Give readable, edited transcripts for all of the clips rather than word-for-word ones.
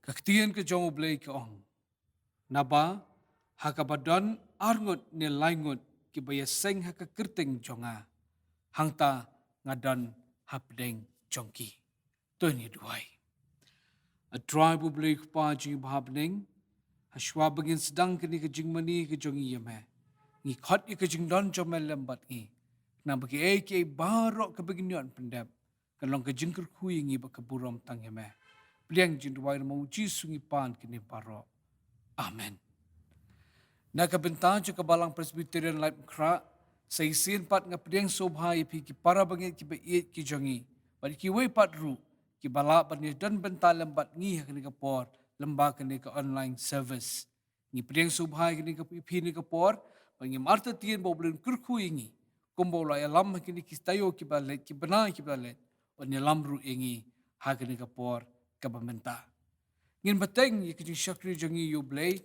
Kaktian ke jong blay ke ong. Naba hakabadon arngut ni laingut ki baya seng hakakerting jonga. Hangta ngadon hapdeng jongki. Tony duai. A tribe blay pa jing bahabning. Hashwa begin sedang kini ke jing mani ke jongi yame. Ngi khot i ke jing don jomel lembat ngi. Na bagi ke barok ke beginian pendap. Kalong ke jing kerkui ngi bakaburom tang yame. Bliang jing duai mau sungi pan kini barok. Amen. Nakabenta juga balang Presbyterian Light Kra, saisin pat ngapdeng sobhai pi ki para bangit ki bait ki jongi. Bat ki we pat ru ki bala pat ni dan benta lembat ngi kini kapor lemba kini ke online service. Ngi pdeng sobhai kini ke pi ni kapor, bangi marta tien bo blen kurku ingi. Kombo la alam kini ki tayo ki balet ki benai ki balet. On ni lamru ingi ha kini kapor ka bamenta. Ngin bateng ki jing syakri jongi yu blay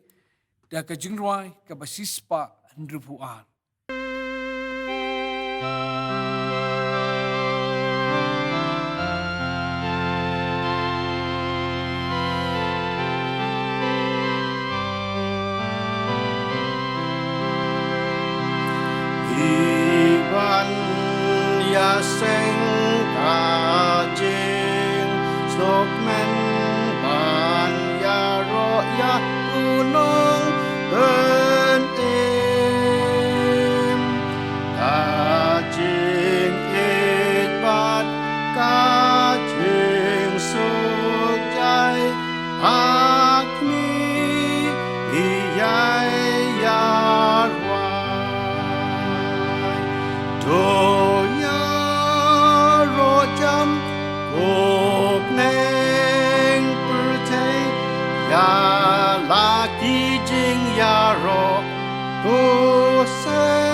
da ka jingruai ka basispa ndrupuan. Iban ya seng kajing slok men ban ya ro ya gunung ben kajing ibat kajing sujai akni iyai ya Toya rojam kop neng pertai ya laki jing ya ro kusai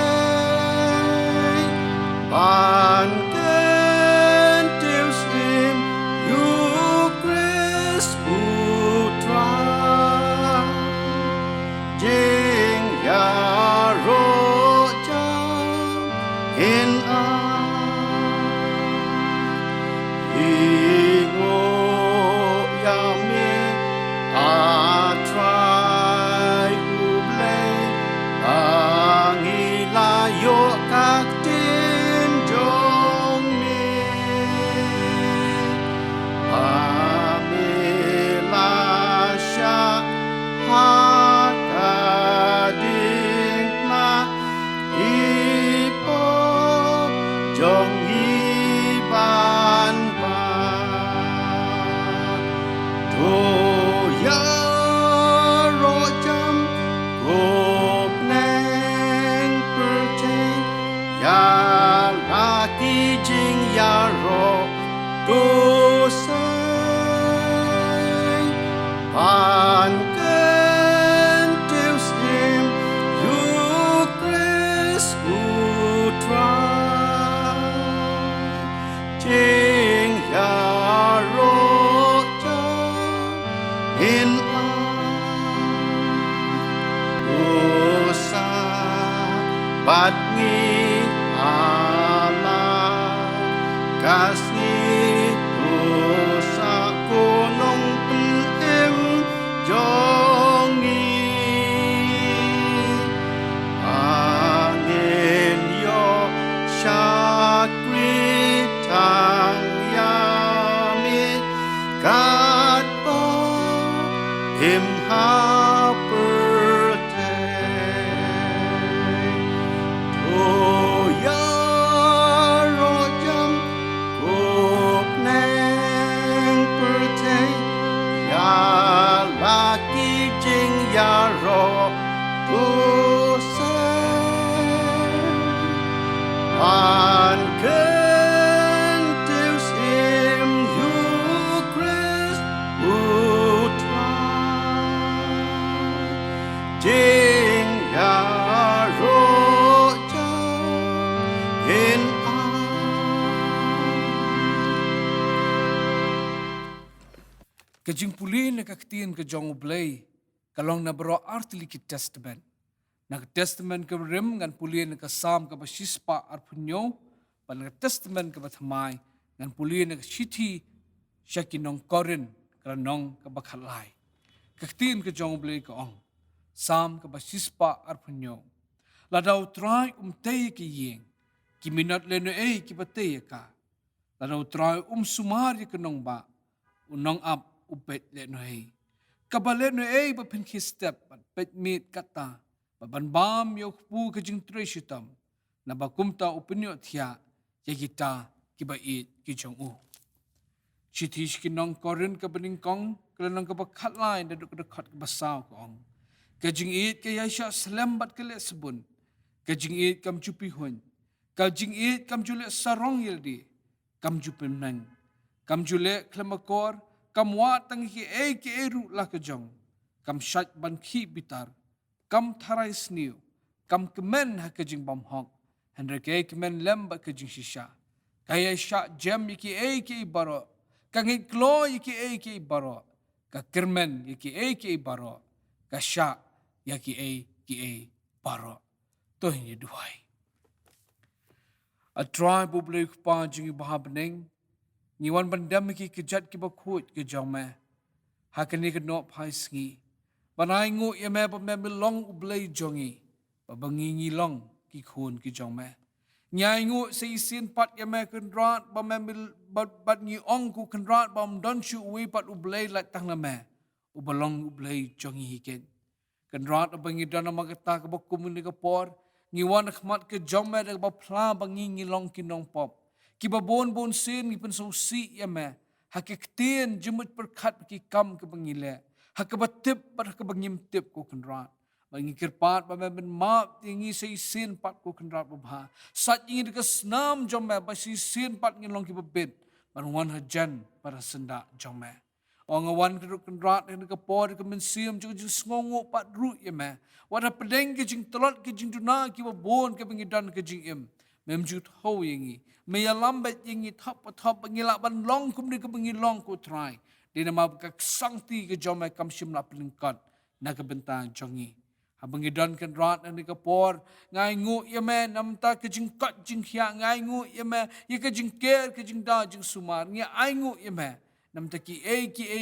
ban ken teus im yu Kris putra jing ya in Ingo yami atrai ublay angilayo kaktin jong ni amilasya hakading na Jong iban pa Toya rojam Gop neng percay Ya laki jing ya ro Dosay Pan ken teus im Yu Kris putra Jing ya roja in dosa bat ni ala kasih dosa kunong penem jongi angin yo syakri tang yami kat po him ha pertay toya rojam kop neng pertay ya laki jing ya ro dosay an Jing ya roja in Kajing pulin na kaktian ke jong blay kalong na bro artili ki testament. Na testament ke rim ngan pulin na kasam ke basispa arpunyo pan na testament ke bathamay ngan pulin na shiti syakinong korin kranong ke bakhalay. Kaktin ke jong blei ke ong. Sam ke basispa arpunyo. Ladau try tei ke yeng. Ki minat leno ki batei ka. Ladau try sumari ke nong ba. Unong ap upet leno Kabaleno ba pinki step bat pet meet kata. Baban bam yo pu ke jing treshitam. Na bakumta upinyo thia. Ya kita kiba ki jong Chitish ki nong korin ka bening kong, kelanong ka bakat lain daduk dekat ke basau kong. Kajing ke yaisha selembat ke lek sebun. Kajing kam cupi hun. Kajing kam julek sarong yildi. Kam jupi menang. Kam julek klemakor, kam wat tang ki eru lah kejong. Kam syat ban ki bitar. Kam tarai sniu. Kam kemen ha kajing bam hok. Hendra kemen lembat kajing shisha. Kaya syak jam ki baro. Kangit klo ki baro. Ka kermen ki baro. Ka syak ki baro. Toh ini duai. A tribe of blue pa jing bahabning. Ni wan bandam ki kejat ki bakut ke jome. Hakani ke nok pai sngi. Banai ngu ye me ba me long ublei jongi. Ba bangi ngi long ki khun ki jome. Nyai ngu se isin pat ye me kendrat ba me bat ngi ong ku kendrat ba don shu wi pat ublei lat tang na me. Ubalong ublei jongi hiken. Kendrat ba ngi dana magata ka bakum ni ka por. Ngi wan khmat ke jome da ba pla ba ngi long ki nong pop. Ki ba bon sin ngi pen so si ye me. Hakiktin jemut perkat ki kam ke bangile. Hakabatip pat hakabangim tip ko kendrat. Bangi kirpat ba men map tingi sei sin pat ko kendrat ba. Sat ingi de snam jome ba si sin pat ngi long ki bebet. Ban wan hajan para senda jome. Ong wan keduk kendrat ni ke por ke mensium ju sngongo pat ru ye me. Wada pedeng ke jing telot ke jing duna ki ba bon ke bangi dan ke jing im. Mem jut ho yengi. Me ya lambat yengi thap bangi la ban long kum ni ke bangi long ko try. Di nama ka sangti ke jome kam sim la pelingkat na ke bentang jongi. Abangi dan kan rat ni ke por ngai ngu ye me nam ta ke jing kat jing khia ngai ngu ye me ye ke jing ker ke jing da jing sumar ngi ai ngu ye me nam ta ki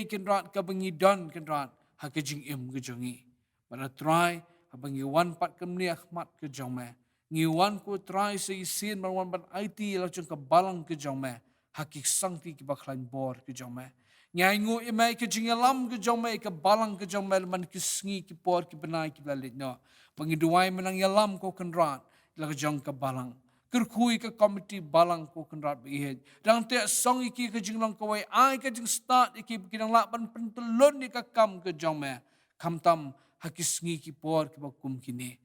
kan rat ka bangi dan kan rat ha ke jing im ke jongi. Pada try abangi wan pat kem ni akhmat ke jome. Ngi wan ko try se isin wan ban IT la chung ka balang ke jome. Hakik sangti ki baklan bor ke jome. Nyai ngu imai ke jingalam ke jome ke balang ke jome man ki sngi ki por ki benai ki lalit no. Pangiduai menang yalam ko kenrat la ke jong ke balang. Kerkui ke komiti balang ko kenrat bihet. Dang te song iki ke jinglang kawai ai ke jing start iki bikidang lak ban pentelun ni ke kam ke jome. Kam tam hakis sngi ki por ki bakum kini.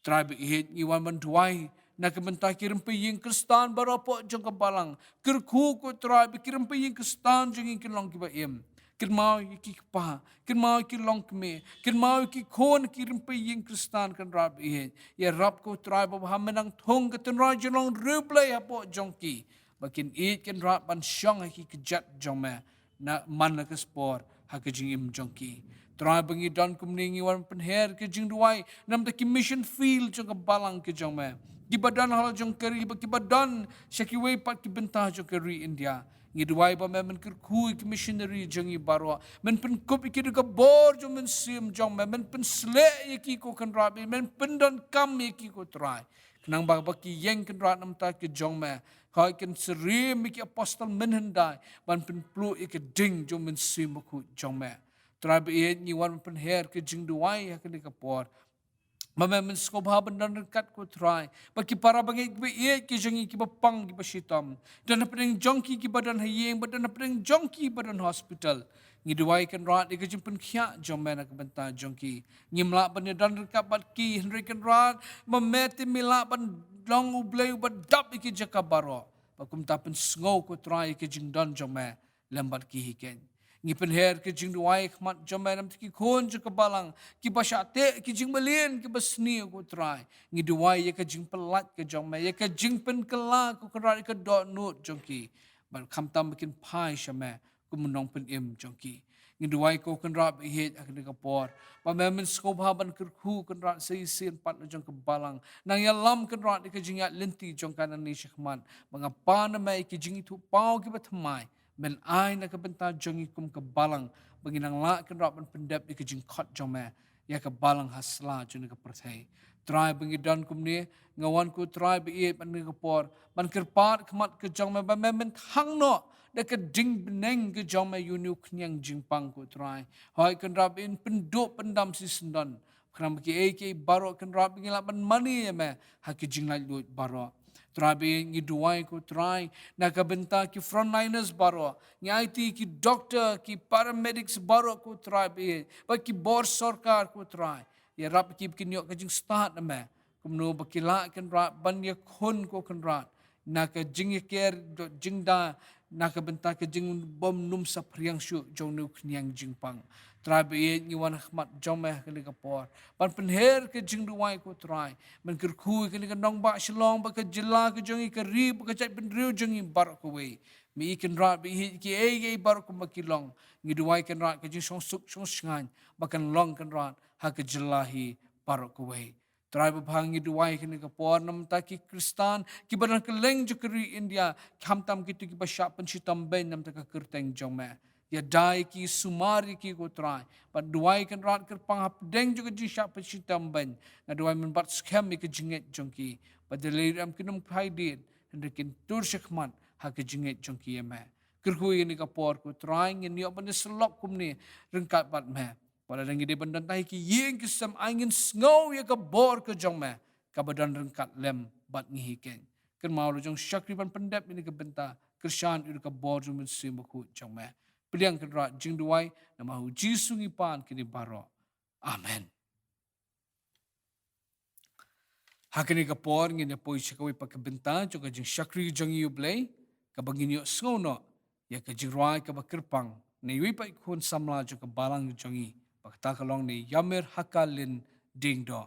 Tribe bihet iwan ban duai na kebentar kirim peying kristan barapo jong kebalang kerku ko tribe kirim peying kristan jong kin long kiba em kin mau ki pa kin mau ki long kme kin mau ki kon kirim peying kristan kan rab ye rab ko tribe of hamenang thong ke ten ra jong replay apo jong ki bakin kin rab ban shong ki kejat jong me na man ke sport ha ke jing im jong ki Try bangi dan kumningi wan penher ke jing duai nam ta ki mission field jong kebalang ke jong me Kibadan hal jong keri kibadan syakiway pat kibentah jong keri India. Ngiduai ba men kerkui ki missionary jong ibarwa. Men pen kup iki de bor jong men sim jong men pen sle iki ko kan rabi men pen don kam iki ko try. Kenang ba ki yeng kan rat nam ta ki jong me. Kai kan serim iki apostle men hendai ban pen plu iki ding jong men sim ko jong me. Try be ni wan pen her ki jing duai ha kan ka por. Mama men skop haben dan dekat ko try. Bagi para bagi be ki jongi ki bapang ki basitam. Dan pedeng jongki ki badan hayeng badan pedeng jongki badan hospital. Ngi duai kan rat ki jimpen khia jong mena ke benta jongki. Ngi mlak ban dan dekat bat ki henry kan rat memeti milak ban long ublei bat dap ki jakabaro. Bakum tapen sngo ko try ki jing dan jong me lembat ki hiken. Ngi penher ke jing duai khmat jomai nam ki khon je kebalang ki basyate ki jing belien ki basni ko try ngi duai ye ke jing pelat ke jomai ye ke jing pen kela ko kerat ke dot nut jongki ban kham tam bikin pai shame ku menong pen im jongki ngi duai ko kenrat het ak de kapor ba men skop haban kerku kenrat sei sin pat jong kebalang nang ya lam kenrat ke jing at lenti jong kanan ni sykhman mengapa na mai ki jing itu pau ki batmai Men ai nak kebentar jongi kum kebalang benginang la kan rap pendep di kejing kot jome ya kebalang hasla jone ke perthai. Try bengidan kum ni ngawan ku try be pan ke por ban kerpat kemat ke jome ba men hang no da ke ding beneng ke jome yunu knyang jingpang ku try. Hoi kan rap in penduk pendam si sendan. Kerana ke baro kan rap ngila ban money ya me ha ke jing lai lut baro. Terabi ngi duai ku try nak benta ki frontliners baro ngi IT ki doctor ki paramedics baro ku terabi ba ki bor sarkar ku try ya rap ki kinyok ka jing start na me kumno ba ki la kan rap ban ya khun ko kan rap nak jing ker jing da nak benta ka jing bom num sa priang shu jong nu knyang jing pang terabi ngi wan khmat jomeh ka li ka por ban penher ke jing duai ku try men kerkhu ke ni ka nong ba shlong ba ka jila ke jongi ka ri ba ka chat ben riu jongi bar ko we mi ikan rat bi ki e bar ko makilong ngi duai kan rat ke jing song suk song sngan ba kan long kan rat ha ka jilahi bar ko we try ba phang ngi duai ke ni ka por nam ta ki kristan ki ban ka leng jo kri india kham tam ki ki ba sha pen chitam ben nam ta ka kirteng jomeh ya dai ki sumari ki ko try but duai kan rat ker pang hap deng juga ji syak pechitam ban na duai men bat scam mi ke jinget jongki but the lady am kinum phai dit and kin tur shakman ha ke jinget jongki ya me ker hu ni ka por ko try ngin yo ban selok kum ni rengkat bat me pada dengi de bandan tai ki yeng ki sam angin snow ya ka bor ke jong me ka badan rengkat lem bat ngi ken ken mau jong syakri ban pendep ini ke benta kershan ur ka bor jum sim ku jong me Piliang kedua jing duai nama uji sungi pan kini baro. Amen. Hakini kapor ngini poi sikawi pakabenta juga jing syakri jang yublay kabagin yo ngono ya ka jing ruai ka bakirpang na yui pa ikun samla juga balang jangi paktakalong ni yamir hakalin ding do.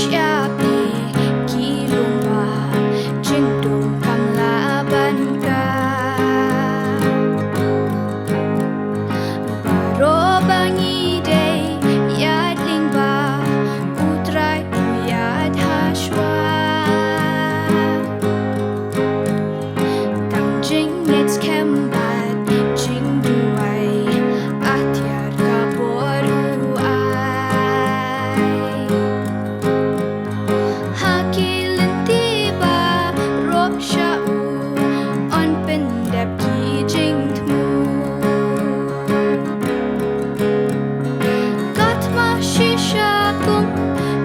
siapi kilumba jingdum panglaban ka baro bangide yad lingba utrai yad hashwa kang jing nets kembat jing duai atyar kabor uai hakilin tiba rob shau on pendep ki jing tmu got ma shisha kum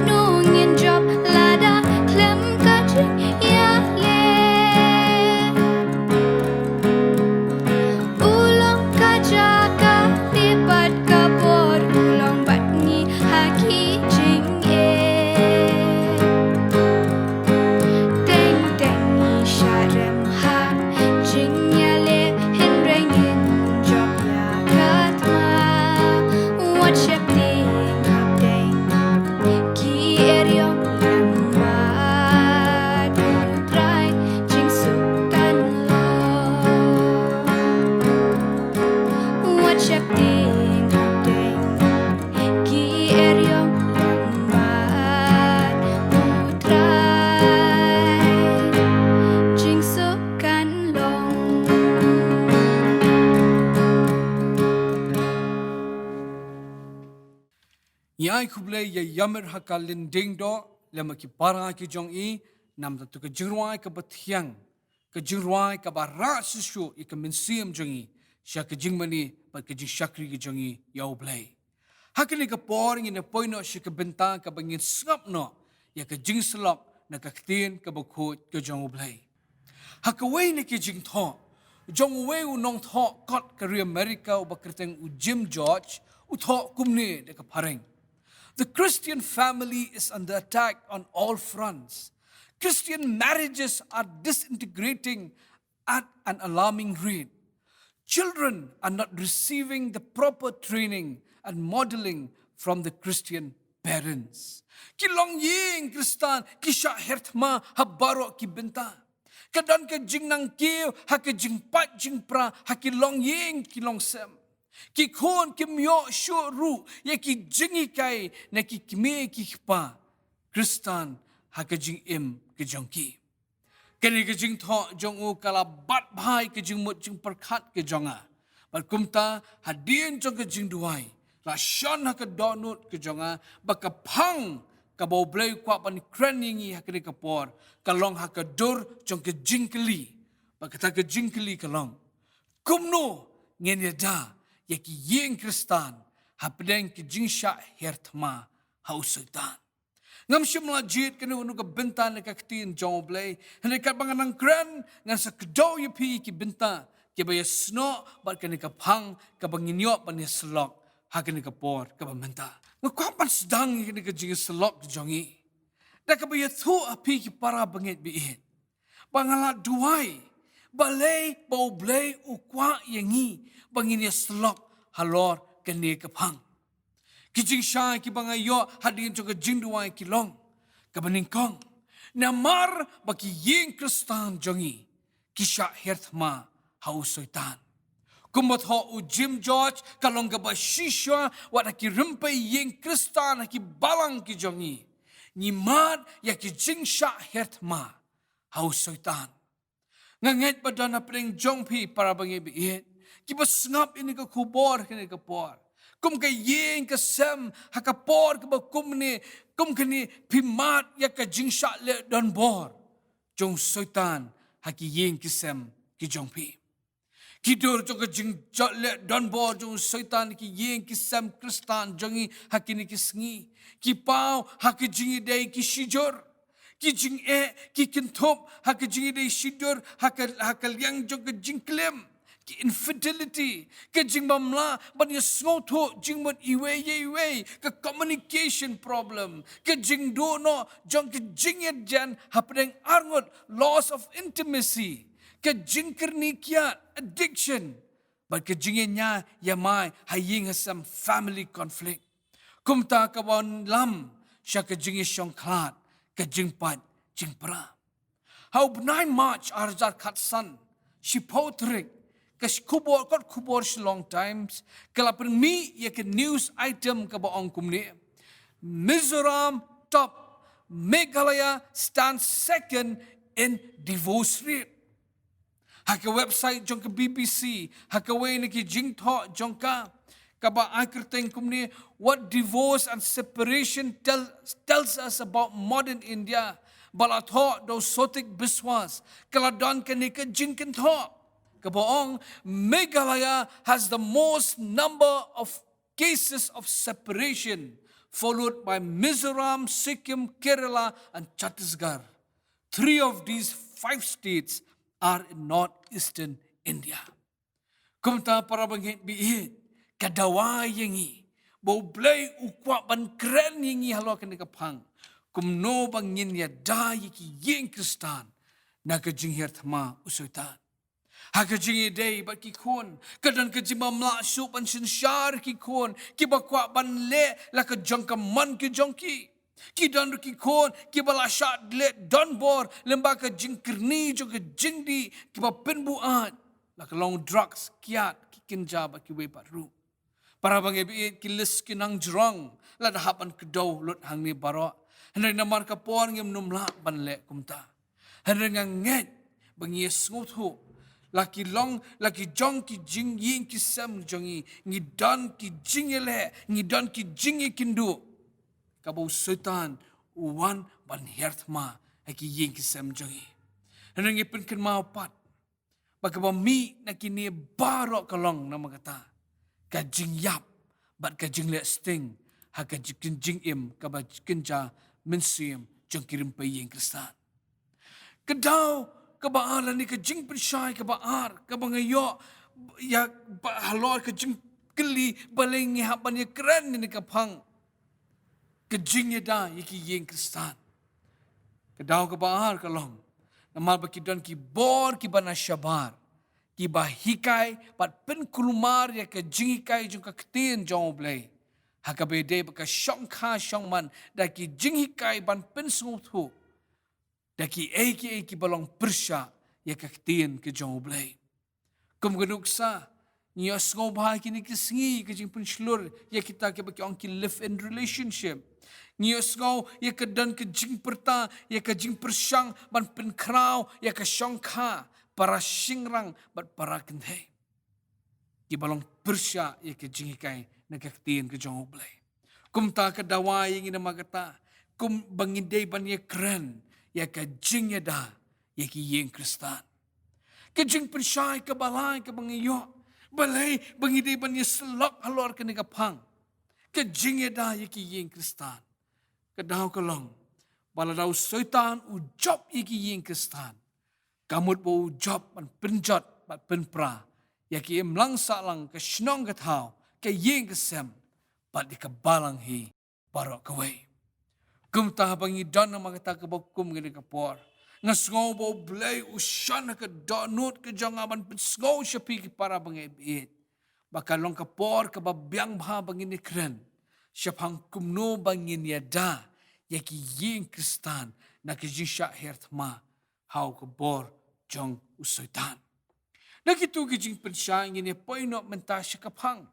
nungin job lada klem kajing ya le ulong kajaka lipat kabor ulong batni haki jing teng teng ni sharem ha jing yale henrengin job ya katma what ship ding ding ki eriong lambat utrai jing sukan lo what ship ding ding ki eriong lambat utrai jing sukan long Yai kuble ya yamir hakalin ding do lema ki para ki jong I nam da tu ke jingruai ka bathiang ke jingruai ka bara susu I ka minsiam jong I sha ke jingmani ba ke jing shakri ki jong I yau blai hakini ka poring in poino shi ka benta ka bangin sngap no ya ka jing slok na ka ktien ka bakho ke jong blai hakawai ni ki jing tho jong wei u nong tho kot ka ri America u bakriteng u Jim George u tho kumne de ka pareng. The Christian family is under attack on all fronts. Christian marriages are disintegrating at an alarming rate. Children are not receiving the proper training and modeling from the Christian parents. Kilong ying Kristan kisha hertma habaro ki benta. Kadan ke jing nang kiu ha ke jing pat jing pra ha kilong ying kilong sem. Ki khon ki myo shu ru ye ki jingi kai na ki kme ki khpa Kristan ha ke jing im ke jong ki kene ke jing tho jong u kala bat bhai ke jing mut jing perkhat ke jonga bal kumta hadien jong ke jing duai la shon ha ke donut ke jonga ba ka phang ka bo blai kwa pan kreningi ha ke ka por kalong ha ke dur jong ke jingkli ba ka ta ke jingkli kalong kumno ngen ya da ya ki yeng Kristan hapdeng ki jingsha hertma hausutan ngam shimla jit kenu nu ka bentan le ka ktin jonglei hne ka banganang kran ngan sa kdo yupi ki benta ke ba yasno bar kene ka phang ka banginyo pan slok ha kene ka por ka bamenta ngo ka pan sedang kene ka jing slok jongi da ka ba yathu api ki para banget bi bangala duai balai bau blai ukwa yangi bangin ya slok halor kene kapang kijing shai ki bangayo hadin cho ka jingduai kilong kabaning kong namar baki ying Kristan jongi kisha herthma hau soitan kumot ho u Jim George kalong ka ba shisha wat ki rumpai ying Kristan ki balang ki jongi ni mad ya ki jingsha herthma hau soitan nganget badan apring jongpi para bangi biit kiba sngap ini ka kubor kini ka por kum ka yeng ka sem ha ka por ka ba kumni kum kini pimat ya ka jingsha le don bor jong soitan ha ki yeng ki sem ki jongpi kidur jong ka jing le don bor jong soitan ki yeng ki sem Kristan jongi ha kini ki sngi ki pau ha ki jingi dei ki shijor ki jing ki kintop ha ki jingi dei shidur ha ka liang jong ka jing klem ki infidelity ke jing bamla ban ye snotho jing mot iwe ke communication problem ke jing do no jong ke jing ye jan hapdeng arngot loss of intimacy ke jing kerni kia addiction but ke jing nya ya mai haying some family conflict kumta kawan lam sya ke jing syong klat ke jing pat jing pra. How 9 March arzar katsan si potrik kes kubor kot kubor long times kalapan mi ye ke news item ke baong kumni. Mizoram top, Meghalaya stands second in divorce rate. Haka website jong ke BBC, haka way ni ki jing tho jong ka kaba akhirteng kumni what divorce and separation tells us about modern India. Bala tho do sotik biswas kala don ke ni ke jing ken tho. Kabaong Meghalaya has the most number of cases of separation, followed by Mizoram, Sikkim, Kerala, and Chhattisgarh. 3 of these 5 states are in northeastern India. Kumta para bangit biit, kadawa yengi, bau blay ukwa ban keren yengi halo kene kapang, kumno bangin ya da yiki yeng kristan, naga jinghir thama usuitan. Haka jingi day bat ki kon, kadan ka jima mla sup an sinsyar ki kon, ki bakwa ban le la ka jangka man ki jongki. Ki dan ki kon, ki bala syat le don bor, lemba ka jingkerni jo ka jingdi, ki ba penbuat, la ka long drugs, kiat, ki kinja ba ki wepat ru. Para bang ebi ki lis ki nang jrong, la dahapan kedaw lut hang ni baro. Henry namar ka por ngem numla ban le kumta. Henry nganget, bang yes ngut ho, laki long laki jong ki jing yin ki sam jongi ngi don ki jingele ngi don ki jingi kindu kabau setan uwan ban herthma ki yin ki sam jongi henengi pun ken mau pat bakaba mi nakini barok kalong nama kata ka jing yap bat ka jing le sting ha ka jing im ka ba kinja mensim jong kirim pe yin kristan kedau kabaalan ni ka jing persyai kabaar kabangayo ya halor ka jing keli baling ni haban ya keren ni kapang ka jing ya da yiki yeng kristan kadau kabaar kalong namal bakidon ki bor ki bana syabar ki bahikai pat pen kulumar ya ka jing hikai jung ka ketin jong blai hakabede baka syongkha syongman da ki jing hikai ban pen sungutu daki eki balong persya ya kaktin ke jong blay. Kum genuksa niya ngobha kini kisngi ke jing pun slur ya kita ke baki ong ki live in relationship. Niya ngo ya ke dan ke jing perta ya ke jing persyang ban pen kraw ya ke syongkha para shingrang bat para kenthe. Ki balong persya ya ke jing hikai na kaktin ke jong blay. Kum ta ke dawai ngina magata kum bangindey ban ya keren ya ka jing ya da ya ki yeng kristan ka jing persyai ka balai ka bangiyo balai bangide ban ya selok halor ka ni kapang ka jing ya da ya ki yeng kristan ka daw kalong bala daw setan u job ya ki yeng kristan kamut bo job ban penjot bat penpra ya ki imlang salang ka snong ka thau ka yeng kesem bat di ka balang hi barok kawai kum ta bangi don na magata ka bokum gani kapor ngasngo bo blay usyan ka donut ka jangaban pisngo shapi ki para bangi biit bakalong kapor ka babyang bha bangi ni kren syapang kumno bangi ni da yaki yin kristan na ki jisha herthma hau ka bor jong usoitan nakitu ki jing pensya ngini poino menta syakapang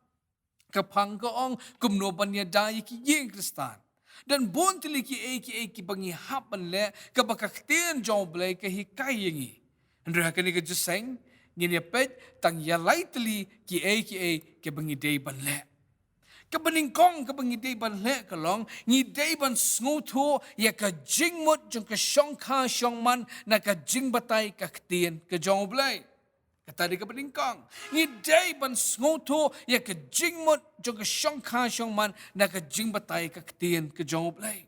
kapang kaong kumno banya da yaki yin kristan dan bon tili ki eki bangi hapan le ka bakakten jong blay ka hikai yengi ndra ka ni ka juseng ni pet tang yalai tili ki eki bangi day ban le ka baningkong ka bangi day ban le kalong ni day ban snguto ya ka jingmut jong ka syongkha syongman na ka jing batay ka ktien ka jong blay kata di ka peningkang. Ni day ban snguto ya ka jingmut jong ka syongkha syongman na ka jing batay ka ktien ka jong blay.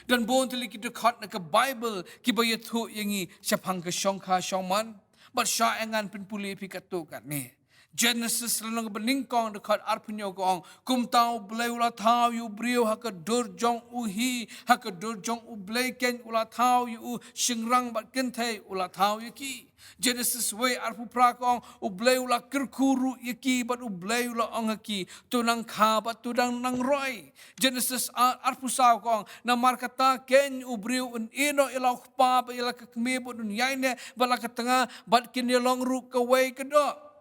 Dan bon tili ki dekat na ka Bible ki bayatu yangi syapang ka syongkha syongman. Bat sya engan penpuli pi katu kat ni. Genesis lanang beningkong dekat arpunyo ko ong kum tau blay ula tau yu brio haka dur jong uhi haka dur jong u blay ken ula tau yu shingrang bat kente ula tau yaki. Genesis way arpu prakong u blay ula kirkuru yaki bat u blay ula ong haki tunang ka bat tunang nang roy. Genesis arpu saw kong na markata ken u brio un ino ila pa ba ila kakme bo dun yaine bala katanga bat kinilong ru kaway kedo.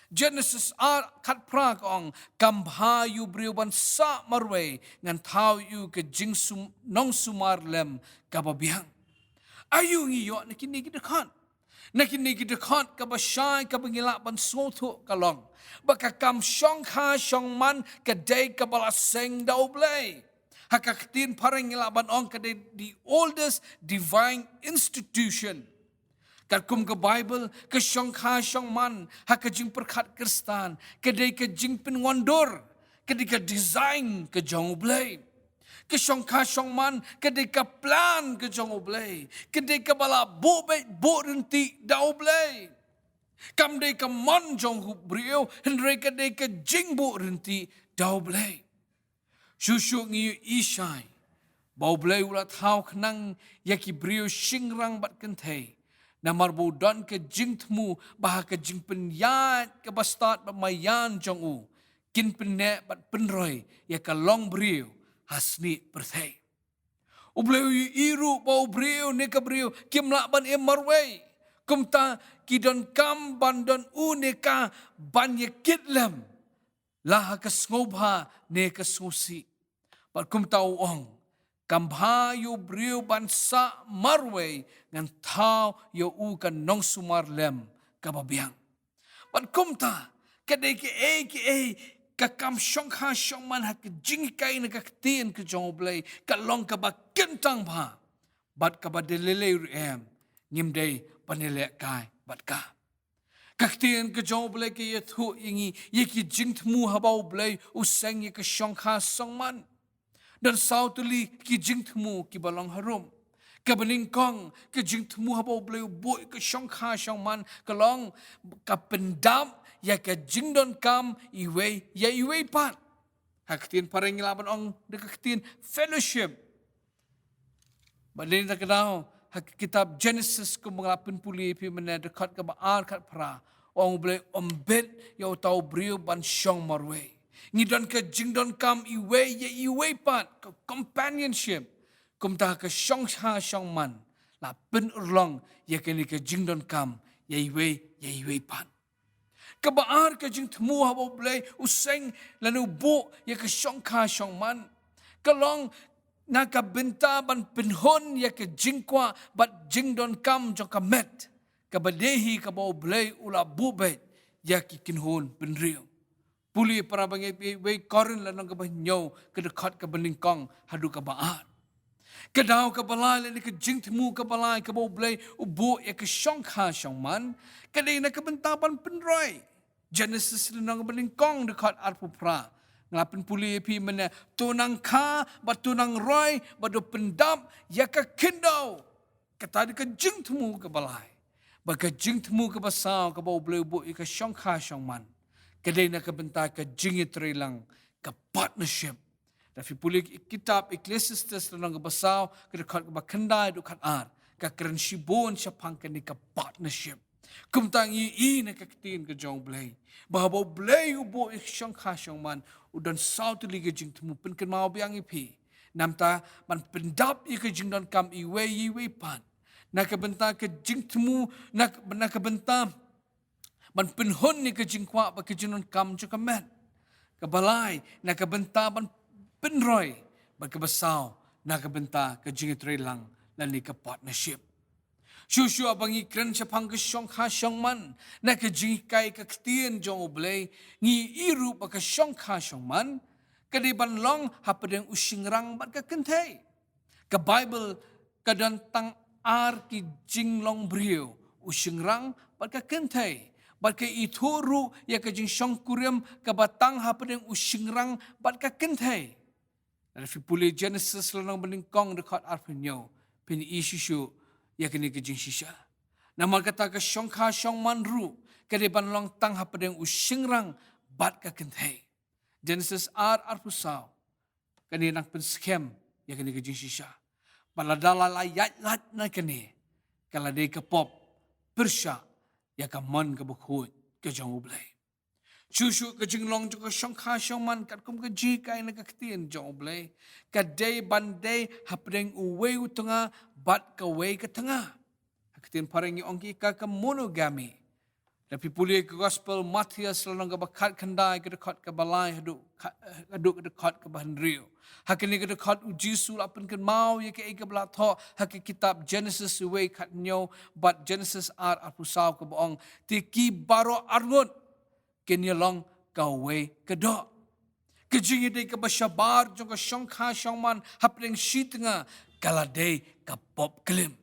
Genesis kat prak ong kambha yu briuban sa marwe ngan tau yu ke jingsum nong sumar lem kababiang. Ayu ngiyo nakini gidekan. Nakini gidekan kabashay kabangila ban soto kalong. Baka kam syong ha syong man kadai kabalaseng daublay. Hakaktin parang ilaban ong kadai the oldest divine institution. Kat kum ke Bible, ke syong ka syong man, ha ke jing perkat Kristan, kedai ke jing penwandor, kedai ke design ke jong ublay. Ke syong ka syong man, kedai ke plan ke jong ublay, kedai ke bala bo bet bo renti da ublay. Kam dai ke man jong hu brio, hendrai kedai ke jing bo renti da ublay. Syusyuk ngiyu ishay, bau ublay ulat hau kenang yaki brio shingrang bat kentay. Na marbudan ke jingtmu bah ke jing penyat ke bastat bamayan jong u kin penek bat penroy ya ke long brio hasni perthai ubleu iru bau brio ne ke brio kim lak ban e marway kumta kidon kam bandon u ne ka ban ye kitlem lah ke ngobha ne ke susi bat kumta ong kambha yu brio bansa marway ngan tau yu u kan nong sumar lem kababiang. Bat kumta kadai ke kam syong ha syong man ha ke jing kai na kaktin ke jong blay ka long ka ba kentang ba bat ka ba delele em ngim dei panele kai bat ka. Kaktin ke jong blay ke yethu ingi yeki jing tmu ha ba blay useng ye ke syong ha song man. Dan sautuli ki jingtmu ki balang harum. Ke beningkong ke jingtmu haba bleu boi ke syongkha syongman kalong ka pendam ya ke jingdon kam iwe ya iwe pat. Haktin pareng laban ong dekaktin fellowship. Balin ta kedau hak kitab Genesis ke mengalapin puli pi mena dekat ke baar kat pra. Ong bleu ombet ya tau brio ban syong marwe. Ngidon ke jingdon kam iwe ye iwe pat ke companionship kum ta ke syong ha syong man la pen urlong ye ke ni ke jingdon kam ye iwe pat ke baar ke jing temu ha bo blai useng lanu bo ye ke syong ha syong man ke long na ka benta ban penhon ye ke jingkwa bat jingdon kam jo ka met ke badehi ke bo blai ula bubet ye ki kinhon penriu puli para bangai we korin lanang kebanyo ke dekat ke beningkong hadu ke baat. Kedau ke balai le ke jing temu ke balai ke bau blai ubu ya ke syong kha syong man kedai na ke bentaban penroy. Genesis lanang beningkong dekat arpu pra. Ngelapan puli pi mena tunang ka bat tunang roy badu pendap ya ke kendau. Kata ke jing temu ke balai. Ba ke jing temu ke basau ke bau blai ubu ya ke syong kha syong man. Kedai nak bentar ke jingit rilang ke partnership. Tapi puli kitab Ecclesiastes lanang ke basau ke dekat ke bakendai dekat ar ke keren shibon syapang ke ni ke partnership. Kumtang i nak ketin ke jong blai. Bahawa blai ubo syong kha syong man udan sautu li ke jing temu pen ken mau biang ipi. Namta man pendap i ke jing don kam iwe pan. Nak bentar ke jing temu nak bentar ban penhon ni ke jingkwa ba ke jinon kam jo kamet ke balai na ke benta ban penroy ba ke basau na ke benta ke jingit relang lan ni ke partnership syusyu abangi kren syapang ke syong kha syong man na ke jingkai ke ktien jong oblay ngi iru ba ke syong kha syong man ke di ban long hapadeng usingrang ba ke kentei ke Bible kadan tang ar ki jinglong brio usingrang ba ke kentei bat ke ituru ya ke jing syong kuriam ke batang hapadeng usingrang bat ke kentai. Dan fi puli Genesis lanang beningkong dekat arpenyo pin isyusyu ya ke ni ke jing shisha. Nama kata ke syong kha syong man ru Kade ban long tang hapadeng usingrang bat ka kenthei. Genesis arpusau. Kani nang penskem ya kani ke jinsisha. Baladala la lat na kani. Kala de ke pop persya ya ka mon ke bukhut ke jong ublay. Shushu ke jinglong jo ke shongkha shongman kat kum ke ji kai na ke ktien jong ublay. Ka day bandai hapadeng uwe utunga bat ka we ke tengah. Ktien parengi ongki ka monogami. Tapi pulih ke gospel Matius lalang ke bakat kendai ke dekat ke balai haduk ke dekat ke bahan rio. Hakini ke dekat ujisu lapan ke mau ya ke ika belatho haki kitab Genesis uwe kat nyo bat Genesis arpusau ke boong tiki baro arngut kenyalong ke uwe ke dok. Kejingi day ke basyabar jong ke syongkha syongman hapring syitnga kaladai ke pop kelim.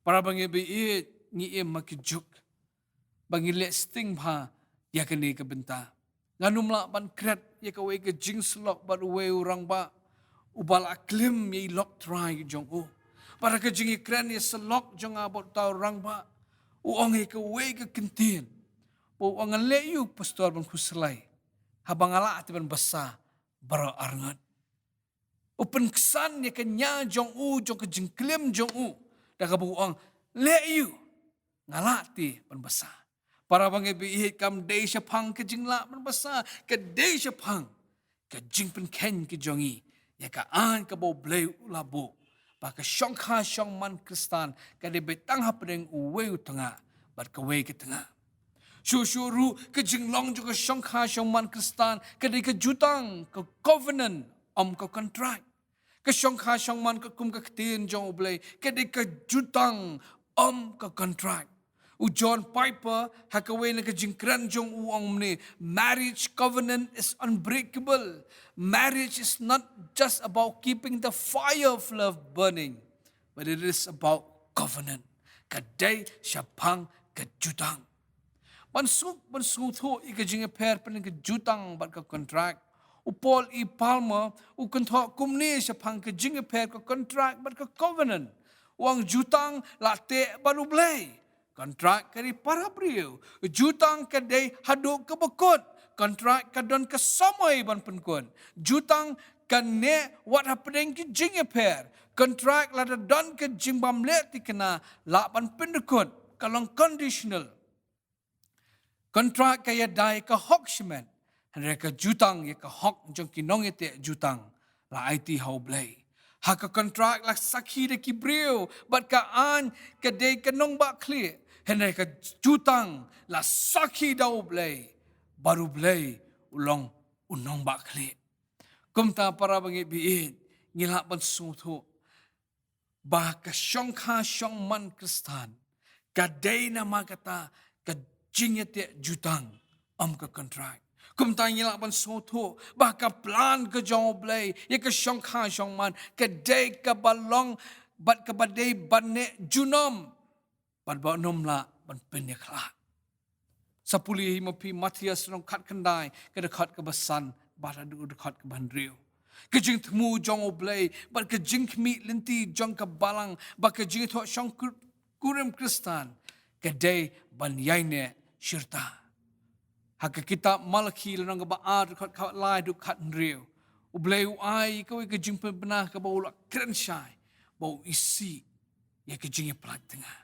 Para bangi biit ngi makijuk. Bangi lek sting pha ya kini ke benta. Nganum la ban kret ya ka we ke jing slok ba we orang ba ubal aklim ye lok try jong u. Para ke jing kren ye slok jong abot ta orang ba u ong ke we ke kentin. Po ong le yu pastor ban kuslai. Habang ala ati ban basa bara arngat. Upen kesan ye ke nya jong u jong ke jing klim jong u. Da ka bu ong le yu ngalati ban basa. Para bangai bihit kam day syapang ke jingla berbesar ke day syapang ke jing pen ken ke jongi ya ka an ke bo bleu labo ba ke syongkha syong man kristan ke de betang hapdeng uwe tengah bat ke we ke tengah syusyuru ke jinglong juga syongkha syong man kristan ke de ke jutang ke covenant ke kontrak ke syongkha syong man ke kum ke tin jong blei ke de ke jutang ke kontrak John Piper hakawe na kajingkran jong uong ni marriage covenant is unbreakable. Marriage is not just about keeping the fire of love burning, but it is about covenant. Kadai syapang kajutang. Bansuk thu ikajing per pen kajutang bat ka kontrak. Paul E. Palmer ukanthok kumni syapang kajing per ka kontrak bat ka covenant. Uang jutang late baru blay. Kontrak kari para beliau. Jutang kadai haduk ke bekut. Kontrak kadon ke samai ban penkun. Jutang kane wat hapedeng ki jing per. Kontrak lada don ke jing bam let dikena lapan pendekut. Kalong conditional. Kontrak kaya dai ke hok semen. Hendra ke jutang ya ke hok jong kinong ite jutang. La IT hau blay. Haka kontrak lah sakhi de kibriu bat ka an ke de kenong ba clear henai ka jutang la sakhi dau blai baru blai ulong unong ba clear kumta para bangi biit ngila ban suthu ba ka syongkha syong man kristan ka de na makata ka jingete jutang ka kontrak Kumta ngilak ban soto, bahkan plan ke jong blay, ya ke syongkha syong man, ke day ke balong, bat ke badai banek junom, bat ba nom la ban penyak la. Sapuli himapi Matius rong kat kendai, ke dekat ke besan, bat adu dekat ke bandriu. Ke jing temu jong blay, bat ke jing kemi linti jong ke balang, bat ke jing thok syong kurim kristan, ke day ban yaine syirta. Haka kitab Malaki lanang kebaar dekat kawat lai duk kat nriu. Ublay uai kau ke jing penah ke bau lak keren syai. Bau isi ya ke jing pelat tengah.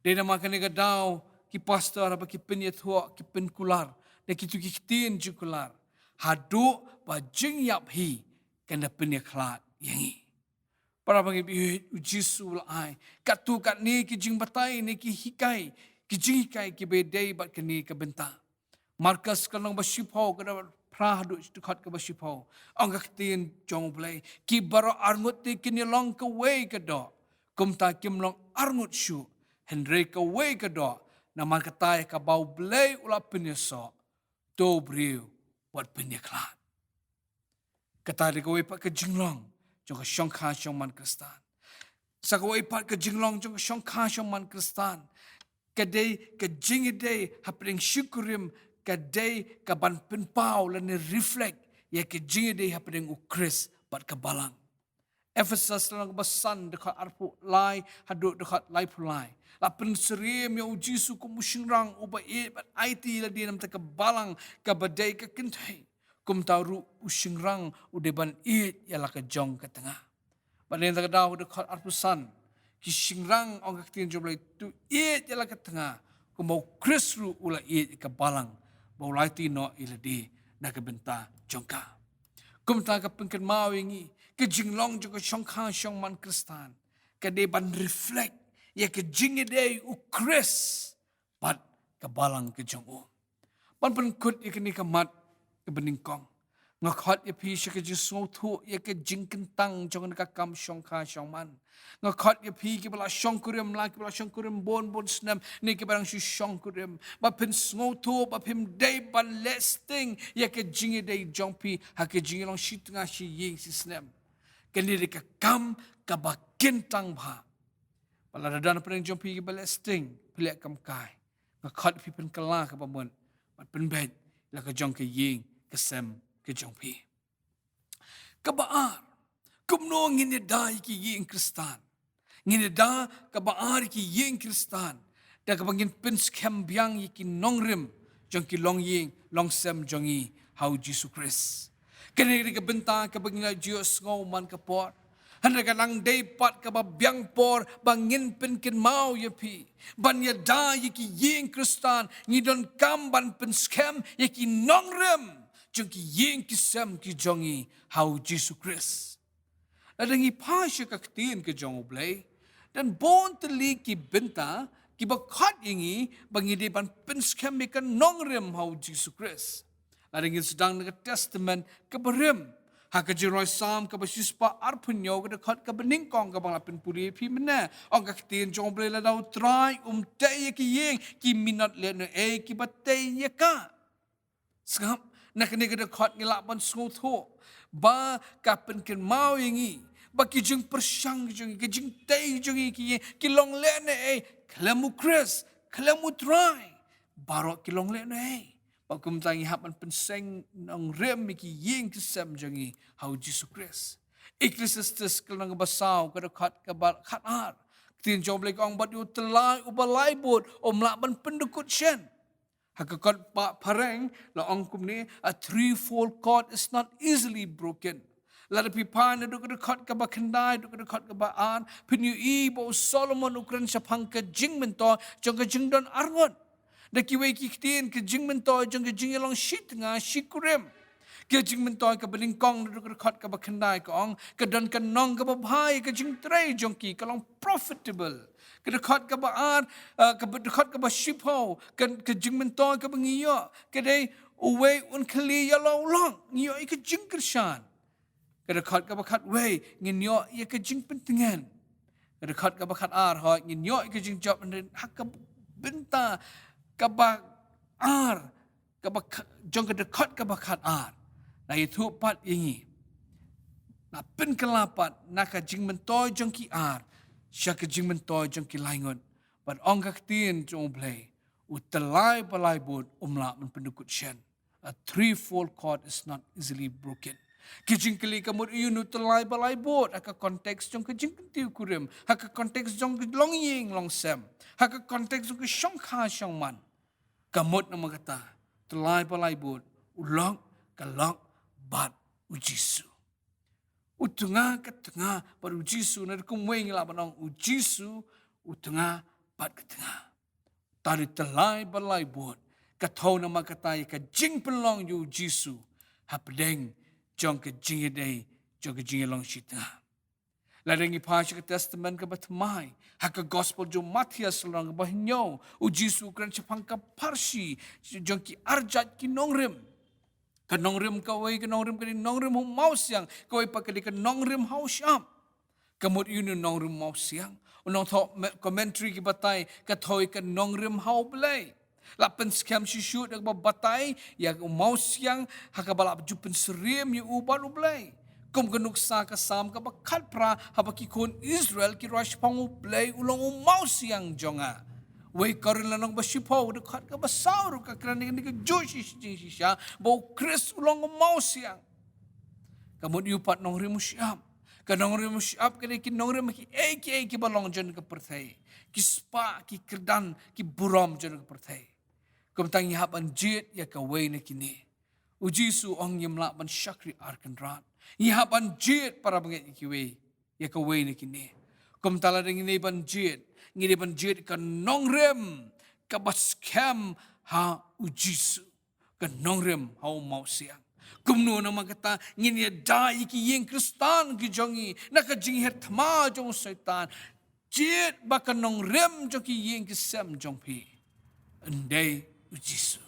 Dia nama kena ke dau ki pastor apa ki penyet huak ki penkular. Dan ki tu ki tin jukular. Haduk ba jing yap hi kena penyet kelat yangi. Para bangi bi ujisu lai. Kat tu kat ni ki jing batai ni ki hikai. Ki jing hikai ki bedai bat keni ke bentang. Markas kalong basipau kada prah duk dekat ke basipau. Angka tin jong blay ki baro arngut ti kini long ke way ke do. Kum ta kim long arngut syu. Henry ke way ke do. Nama katai ka bau blay ula penyeso. To briu buat penyeklat. Katai ke way pak ke jinglong jong ke syongkha syong man kristan. Sa ke way pak ke jinglong jong ke syongkha syong man kristan. Kadai ke jingidai hapring syukurim kadai kaban penpau lan reflect ya ke jingidai hapring ukris bat kebalang. Ephesus lang basan dekat arpu lai haduk dekat lai pulai. Lapan seriem ya ujisu kum mushingrang uba bat IT la di nam taka balang ka badai ka kentai. Kum taru ushingrang udeban ya la ka jong ka tengah. Banen taka daw dekat arpu san. Kishingrang ong ka tin joblai tu ya la ka tengah. Kum mau krisru ula ka balang. Bau lai ti no ila di na ka benta jongka. Kum ta ka pengken mau ingi ke jinglong juga syongkang syong man Kristan. Ke de ban reflect ya ke jinge de u Kris pat ke balang ke jong u. Pan pen kut ya ke ni ke mat ke beningkong. Ngakhat ya pi sya ke jing thu ya ke jing kentang jong ka kam syongkang syong man. Ngakhat ya pi ke bala syong kurim la ke bala syong kurim bon snam ni ke barang syong kurim. Ba pen thu ba pim de ban lasting ya ke jinge de jong pi ha ke jinge long shi tengah shi ying si snam. Kini ka kam ka ba kentang ba. Pala dadan pen jong pi ke balesting pelak kam kai. Ngakhat pi pen kala ka ba mon. Bat pen bed la ka jong ke ying ke sem ke jong pi. Kabaar kumno ngine dai ki ying Kristan. Ngine da kabaar ki ying Kristan. Da ka bangin pen skem biang ki nongrim jong ki long ying long sem jong i hau Jesus Christ. Kini ka benta ka bangina Diyos ngaw man ka por. Handa ka lang day pat ka ba biang por bangin pen kin mau yapi. Ban ya da ki ying Kristan ngidon kam ban pen skem ki nongrim. Jong ki ying ki sem ki jongi hau Jesus Christ. Adangi pasya ka ktin ke jong oblay. Dan bon teli ki benta ki bakat ingi bangide ban penskem ka nongrem hau Jesus Christ. Adangi sedang nega testament ke berim. Haka jiroy sam ka basispa arpunyo ka dekat ka beningkong ka bang lapin puli pi mena. Ang ka ktin jong oblay la daw try tay ki ying ki minat le no ki batay ka. Sengap nak ni kada khot ngilak ban sngotho ba kapen ken mau yangi ba ki jing persyang jing ki jing tai jing ki long le ne klamu Chris klamu try barok ki long le ne ba kum tangi hap ban penseng nang rem ki ying ki sam jing hau Jesus Chris Ecclesiastes kelang basau kada khot ka ba khatar tin joble kong bat yu telai ubalai bot omlak ban pendukut shen. Hakakat pak pareng la angkum ni a threefold cord is not easily broken. La de pipan na duk dekat ka ba kendai duk dekat ka ba an pinyu I bo Solomon ukran sa pangka jing mento jong ka jing don arngon. Da kiwe ki ktin ka jing mento jong ka jing long shit nga shikurem. Ka jing mento ka beningkong duk dekat ka ba kendai ka ong ka don ka nong ka ba bhai ka jing tray jong ki ka long profitable. Kedekat ke baar, kedekat ke bashipo, ke jingmentoy ke bengiyo, kedai uwe unkali ya long, ngiyo ke jingkersan. Kedekat ke bakat we, ngiyo ke jingpentingan. Kedekat ke bakat ar, ngiyo ke jingjob hak ke benta ke ar, ke bakat jong kedekat ke bakat ar. Na itu pat ini. Na pen kelapat nak ke jingmentoy jong ki ar. Siya ka jing mentoy jong kilaingon. But ong kaktiin jong play. Utalay balay bod umla man pendukut syen. A threefold cord is not easily broken. Kijing kili kamut iyun utalay balay bod. Haka konteks jong kajing kentiu kurim. Haka konteks jong long ying long sem. Haka konteks jong kasyong ka syong man. Kamut na magata. Talay balay bod. Ulong kalong bat ujisu. Utengah ke tengah pada ujisu na kumweng la banong ujisu utengah pat ke tengah tari telai balai bot katau nama katai ka jing pelong yu ujisu hapdeng jong ke jing dei jong ke jing long shitengah ladengi pasya ke testament ke batmai haka gospel jo Matias long bahnyo ujisu kran chapang ka parsi jong ki arjat ki nongrem kanongrim kawai kanongrim kani nongrim hum mau siang kawai pakali kanongrim hau syam kamut yun nongrim mau siang unong tho commentary ki batai kathoi kanongrim hau belai lapen scam shishu dak batai ya mau siang hakabala jupen seriem yu uban belai kum kanuksa ka sam ka bakat pra habaki kon Israel ki rash pangu belai ulong mau siang jonga Wei karin lanang basipaw dekat ka basaur ka kraning ni ka Joshi siya bau Chris ulong mau siang. Kamu diupat nong rimu siam. Ka nong rem siap ka ki nong rem ki balong jon ka perthai. Ki spa ki kerdan ki buram jon ka perthai. Kum tang yap an jit ya ka wei na kini. Ujisu ong yimla ban syakri arkan rat. Yap an jit para banget ki wei ya ka wei na kini. Kum tala ding ni ban jit ngini ban jit ka nong rem ka bas kem ha ujisu. Ka nong rem ha mau siang. Kumno na magata ngini dai ki yeng kristan ki jongi na ka jing her thma jong setan jit ba ka nong rem jo ki yeng ki sem jong pi andai ujisu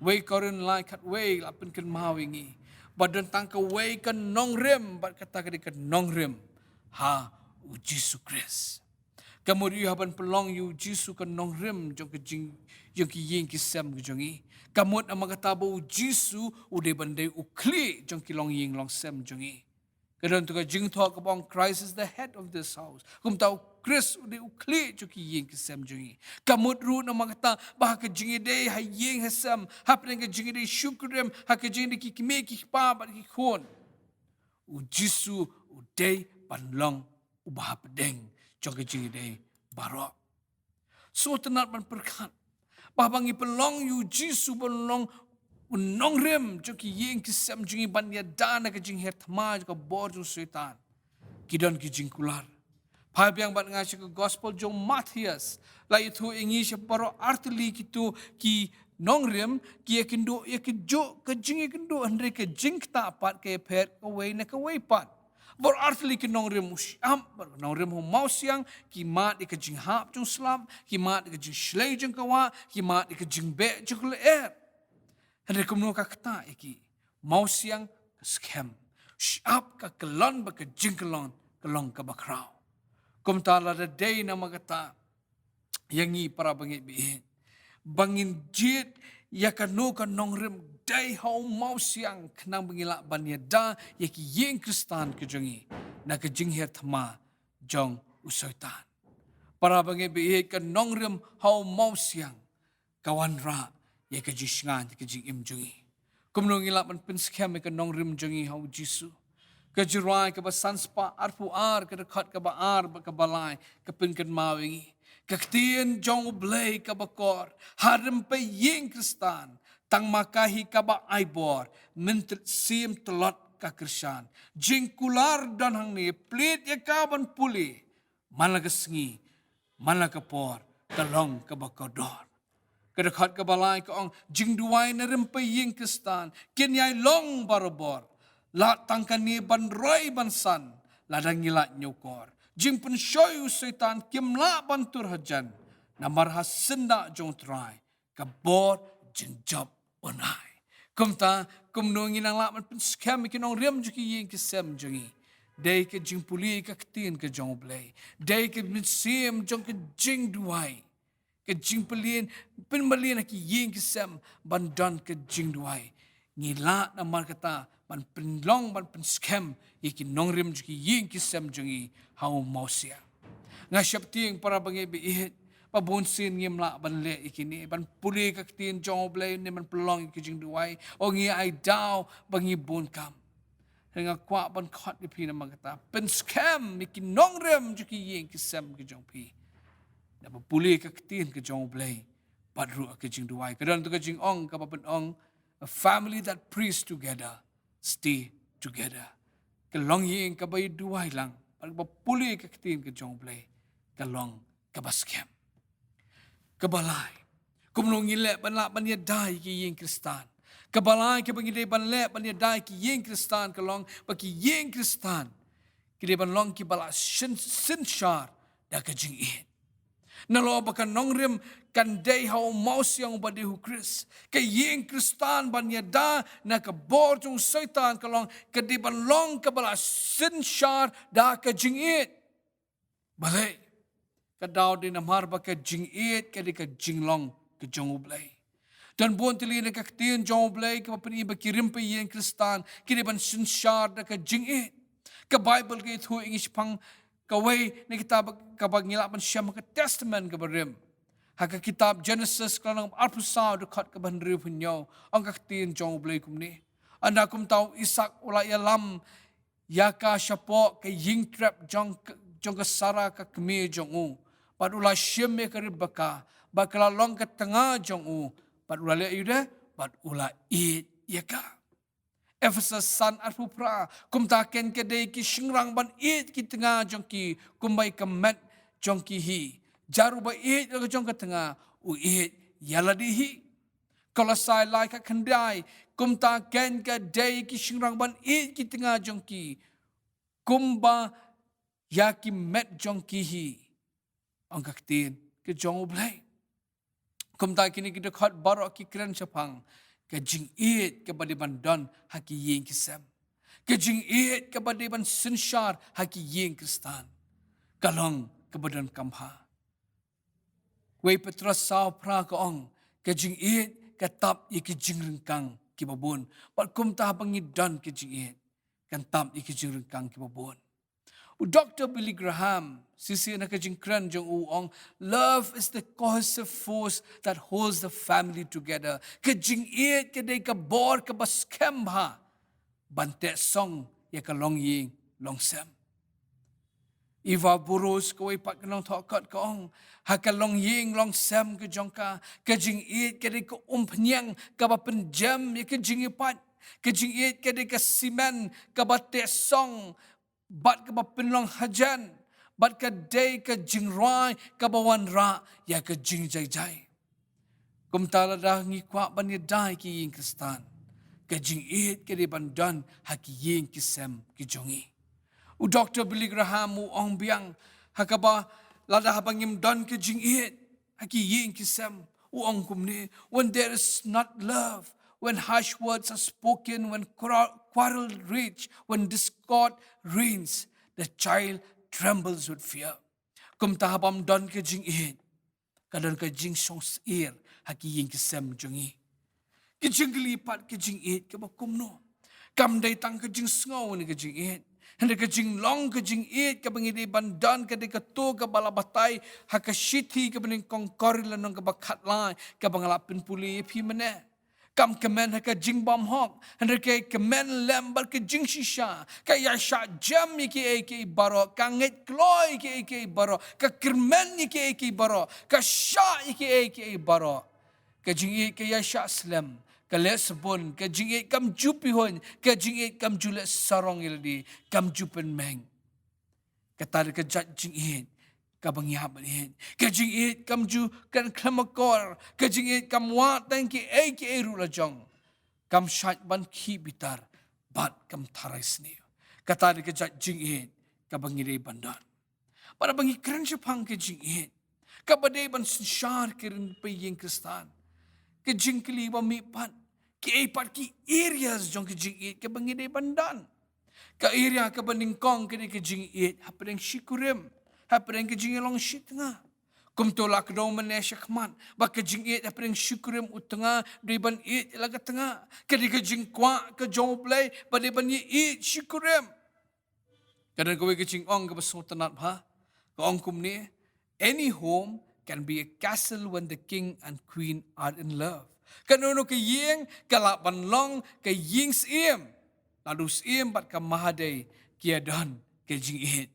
wei korin lai khat wei lapen kan mawingi badan tang ka wei ka nong rem ba kata ka nong rem ha ujisu kris kamuri haban pelong yu jisu ka nong rem jong ka jing jong ki yeng ki sem ki jongi kamut ang magkatabo Jisu uday banday ukli jong kilong ying long sem jongi. Kadon to ka jing talk about Christ is the head of this house. Kum tau Chris uday ukli jong ki ying ki sem jongi. Kamut ru na magkata bah ka jing day ha ying ha sem happening ka jing day shukrem ha ka jing day ki kime ki pa ba ki khon. U Jisu uday panlong ubah pedeng jong ka jing day barok. So tenat ban perkat Babangi pelong yu Jisu pelong unong rem joki yeng kisam jungi banya dana ke jing her thma ka bor jung setan kidon ki jing kular phabyang bat ngasih ke gospel jong Matthias la itu ingi separo artli kitu ki nong rem ki ekindo ekjo ke jing ekendo andre ke jing ta pat ke phet ka wei na ka wei pat bor artli ki nong rem usyam bor nong rem ho mau siang ki mat ke jing hap jung slam ki mat ke jing shlei jung kawa ki mat ke jing be jung le andre kumno ka kta iki mau siang scam syap ka kelon ba ke jing kelong ka bakrau kum ta la de day na magata yangi para bangit bi bangin jit ya kanu ka nong rem day how mau siang kenang bangila banyada ya ki yeng kristan ke jongi na ke jing her thma jong usoitan para bangit bi ka nong rem how mau siang kawan ra ya ke jisngan ke jing im jongi kumno ngila ban pin scam ke nong rem jongi how jisu ke jirai ke basan spa arpu ar ke dekat ke ba ar ke balai ke pin kan mawingi Kaktian jong blay kabakor, haram pa yeng kristan, tang makahi kaba aibor, mentel sim telot kakrisan, jengkular dan hang ni, plit ya kaban puli, malagasngi, malagapor, talong kabakodor. Kedekat kabalay kaong, jingduay na rin pa yeng kristan, kinyay long barabor, lat tangkan ni banroy bansan, ladang ngilat nyukor. Jing pensyoy setan kimla bantur hajan na marhas senda jong try kabor jing job onai kumta kumnongi nang laman penskam kinong rem juki yeng kisem jongi day ke jing puli ka ktin ke jong blay day ke misim jong ke jing duai ke jing pelien penmalien ki yeng kisem bandan ke jing duai ngila na markata ban penlong ban penskam iki nongrim juki yeng kisem jongi hau mausia ngashap ting para bangi bi pabunsin ngimla ban le ikini ban puli kaktin jong blay ni man pelong ikijing duai o ngi ai daw bangi bun kam nga kwa ban khot ni pina magata pen scam iki nongrem juki yeng kisam ki jong pi na puli kaktin ki jong blay padru ikijing duai kadang tu kijing ong ka ban ong a family that prays together stay together kelong yeng ka bay duai lang pagpapuli kaktin ke jong play kalong kabaskem kabalay kumnong ile banla banya dai ki yeng kristan kabalay ke bangide banle banya dai ki yeng kristan kalong baki yeng kristan kide banlong ki bala sin shar da ka jing it nalo bakan nongrem kan day how maus yang badi hu Chris ke yeng kristan banya da na ka bor jong setan kalong ke di banlong ke bala sin shar da ka jing it balai ka daw din amar ba ka jing it ke di ka jing long ke jong ublay dan bon tili na ka ktin jong ublay ka papani ba kirim pa yeng kristan ke di ban sin shar da ka jing it ka bible ke itu english pang kaway na kitab kapag ngilapan siya mga testament kabarim. Haka kitab Genesis kanang arpusaw dekat kabanri punyo ang kaktiin jong blay kumni. Anda kum tau Isak wala yalam ya ka shapok ke ying trap jong ke sara ka keme jong u pat ula shim ke rebeka ba kala long ke tengah jong u pat ula le yude pat ula it ya ka Ephesus san arpupra kum ta ken ke dei ki shingrang ban it ki tengah jong ki kumbai ke met jong ki hi jaru ba it jong ke tengah u it yaladi hi Kolosai lai ka kendai kum ta ken ka dei ki shingrang ban it ki tengah jong ki kumba ya ki met jong ki hi ang ka tin ke jong ublai kum ta kini ki dekat barok ki kren chapang ke jing it ke badi bandon haki yeng ki sem ke jing it ke badi ban sinshar haki yeng kristan kalong ke badan kamha Wei Petrus sao pra ka ong ke jing it ke tap i ke jing rengkang ki babon pat kum ta bangi don ke jing it kan tap i ke jing rengkang ki babon u Dr. Billy Graham sisi na ke jing kran jong u ong love is the cohesive force that holds the family together ke jing it ke dei ka bor ke bas kemha bante song ya ka long ying long sem Iva burus ko ipat kanong thokot ko ong hakalong ying long sem ke jongka ke jing it ke de ko umpnyang ka ba penjam ye ke jing ipat ke jing it ke de ka simen ka ba te song bat ka ba penlong hajan bat ka de ka jing roi ka ba wan ra ya ke jing jai jai kum tala dah ngi kwa ban ye dai ki ying kristan ke jing it ke de bandan haki ying ki sem ki jongi U Dr. Billy Graham u ong biang hakaba lada habangim don ke jing it haki ying kisem u ong kumne when there is not love when harsh words are spoken when quarrel reach when discord reigns the child trembles with fear kum tahabam don ke jing it kadon ke jing song ir haki ying kisem jongi ke jing lipat ke jing it ke bakum no kam dai tang ke jing sngo ni ke jing it Hendak ke jing long ke jing it ke bangide bandan ke de ke to ke balabatai ha ke shiti ke bening kongkor lanong ke bakat lai ke bangalapin puli pi mene kam kemen ha ke jing bam hok hendak ke kemen lembar ke jing shisha ke ya sha jam ke baro kanget kloi ke baro ke kermen ke baro ke sha ke baro ke jing it ke ya sha slam ke lesbon ke jingit kam jupi hon ke jingit kam jule sarong ildi kam jupen meng ke tar ke jat jingit ka bangyap ni ke jingit kam ju kan klamakor ke jingit kam wa tang ki ru la jong kam shat ban ki bitar bat kam tharais ni ke tar ke jat jingit ka bangire bandan para bangi kren pang ke jingit ka bade ban shar kirin pe yeng kristan ke jingkli ba mi pat ke pat ki areas jong ke jing it ke bangide bandan ke area ke baningkong ke jing it hapeng shikurim hapeng ke jing long shitnga kum tolak do mane shakman ba ke jing it hapeng shikurim utanga riban it laga tanga ke jing kwa ke joblay ba de ban it shikurim kadang kowe ke jing ong ke basotanat bha ke ong kum ni any home can be a castle when the king and queen are in love. Kanono ke yeng kalak banlong ke ying siem. Lalu siem bat ka mahadai kiadan ke jing it.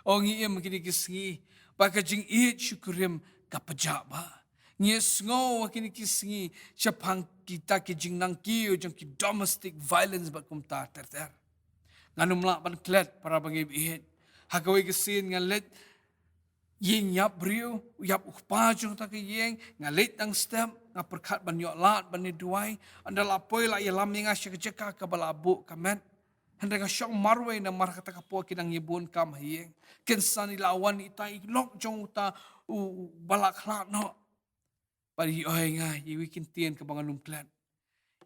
Ong iem kini kisingi ba ke jing it syukurim ka pejak ba. Nye sngo kini kisingi syapang kita ke jing nang kiu jong ki domestic violence bat kum ta ter. Nganum lak ban klet para bangib it. Hakawe kesin ngalet yeng yap brio yap ukpa jong ta ke yeng ngalit tang stem ngaperkat ban yok lat ban ni duai andal apoi la yalam nga syekeka ka balabu kamet hendak syok marwe na mar kata kapo kinang yibun kam yeng kensan ilawan itai lok jong ta balak lat no pari oi nga yiwi kintien ke banganum klat